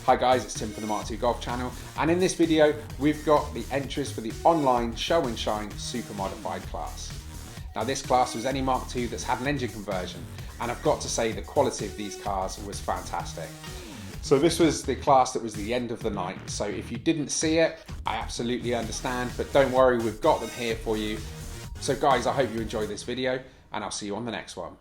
Hi guys, it's Tim from the Mark II Golf channel, and in this video we've got the entries for the online Show and Shine Super Modified class. Now this class was any Mark II that's had an engine conversion, and I've got to say the quality of these cars was fantastic. So this was the class that was the end of the night, so if you didn't see it, I absolutely understand, but don't worry, we've got them here for you. So guys, I hope you enjoy this video, and I'll see you on the next one.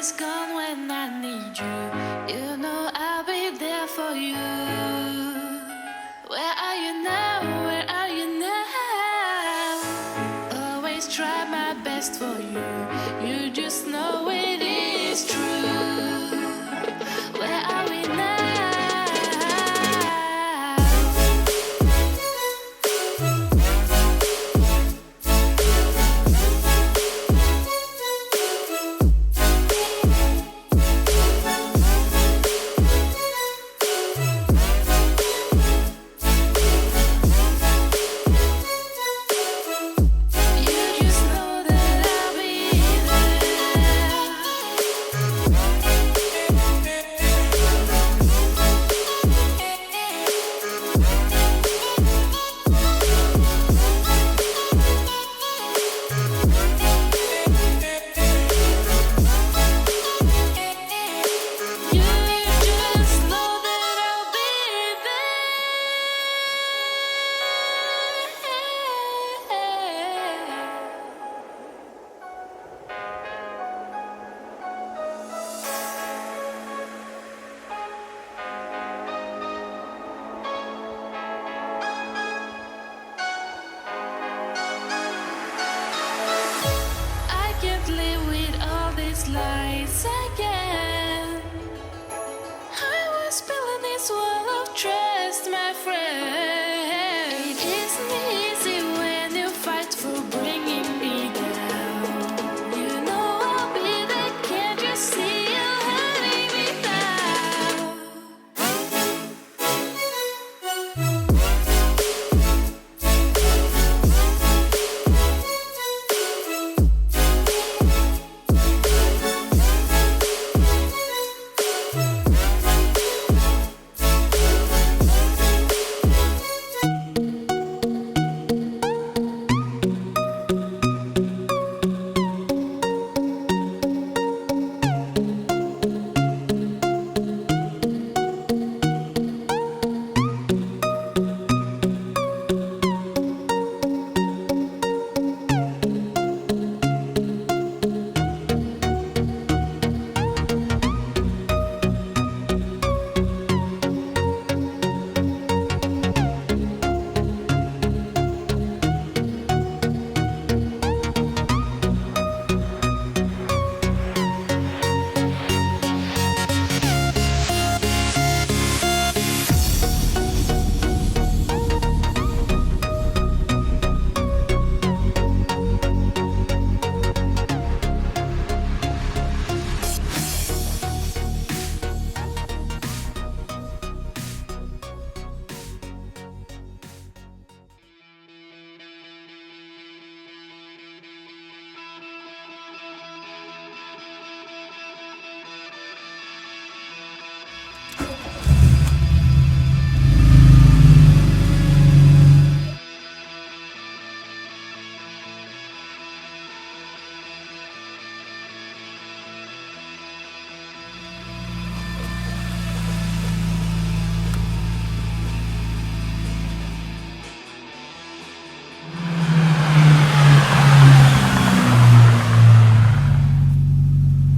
always gone when I need you. You know I'll be there for you. Where are you now? Where are you now? Always try my best for you. You just know it is true. Where are we now? Lights again. I was building this wall of trust, my friend. It isn't easy when you fight for bringing me down. You know I'll be there, can't you see you hurting me now?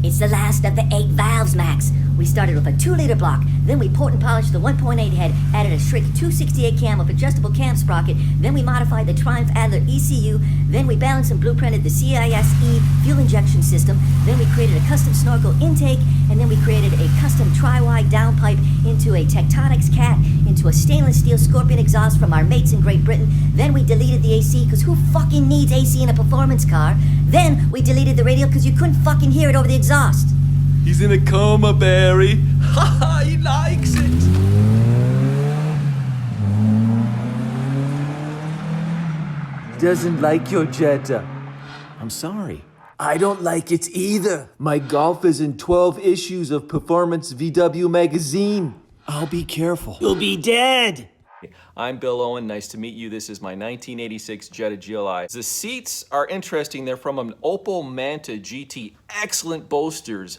It's the last of the 8 valves, Max. We started with a 2-liter block, then we port and polished the 1.8 head, added a Schrick 268 cam with adjustable cam sprocket, then we modified the Triumph Adler ECU, then we balanced and blueprinted the CISE fuel injection system, then we created a custom snorkel intake, and then we created a custom tri-wide downpipe into a Tectonics cat, into a stainless steel Scorpion exhaust from our mates in Great Britain, then we deleted the AC, because who fucking needs AC in a performance car? Then we deleted the radio because you couldn't fucking hear it over the exhaust. He's in a coma, Barry. Ha ha, he likes it. Doesn't like your Jetta. I'm sorry. I don't like it either. My Golf is in 12 issues of Performance VW magazine. I'll be careful. You'll be dead. I'm Bill Owen, nice to meet you. This is my 1986 Jetta GLI. The seats are interesting. They're from an Opel Manta GT. Excellent boasters.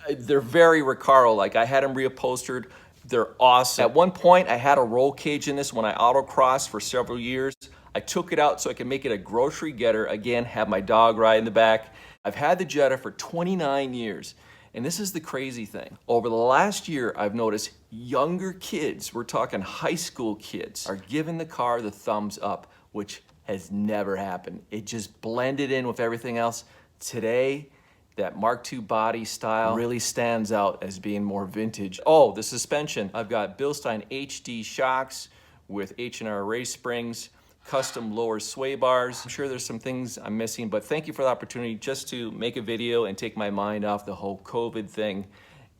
They're very Recaro-like. I had them reupholstered. They're awesome. At one point, I had a roll cage in this when I autocrossed for several years. I took it out so I could make it a grocery getter. Again, have my dog ride in the back. I've had the Jetta for 29 years. And this is the crazy thing. Over the last year, I've noticed younger kids, we're talking high school kids, are giving the car the thumbs up, which has never happened. It just blended in with everything else. Today, that Mark II body style really stands out as being more vintage. Oh, the suspension. I've got Bilstein HD shocks with H&R race springs, custom lower sway bars. I'm sure there's some things I'm missing, but thank you for the opportunity just to make a video and take my mind off the whole COVID thing.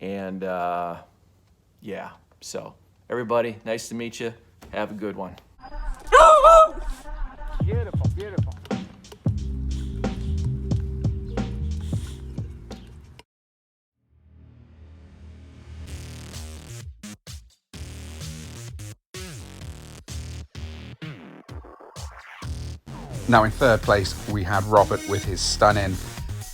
And yeah, so everybody, nice to meet you. Have a good one. Beautiful, beautiful. Now in third place, we had Robert with his stunning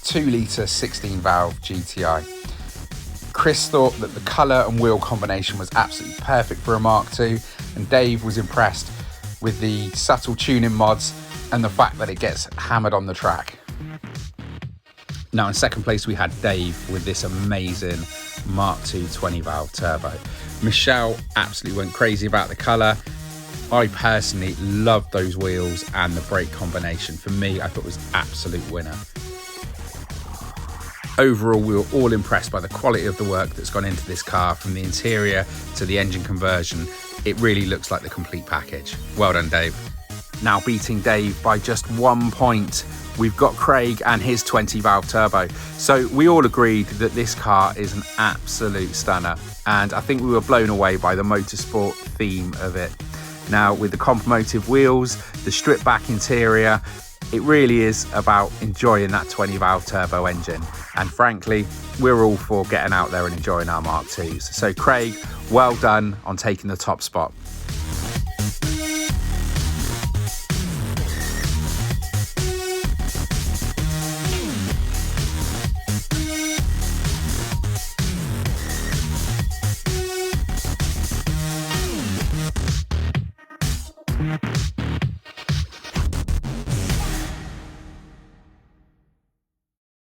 2-litre 16-valve GTI. Chris thought that the colour and wheel combination was absolutely perfect for a Mark II, and Dave was impressed with the subtle tuning mods and the fact that it gets hammered on the track. Now in second place, we had Dave with this amazing Mark II 20-valve turbo. Michelle absolutely went crazy about the colour. I personally loved those wheels and the brake combination. For me, I thought it was absolute winner. Overall, we were all impressed by the quality of the work that's gone into this car, from the interior to the engine conversion. It really looks like the complete package. Well done, Dave. Now beating Dave by just 1 point, we've got Craig and his 20-valve turbo. So we all agreed that this car is an absolute stunner, and I think we were blown away by the motorsport theme of it. Now with the comp-motive wheels, the stripped back interior, it really is about enjoying that 20-valve turbo engine. And frankly, we're all for getting out there and enjoying our Mark IIs. So Craig, well done on taking the top spot.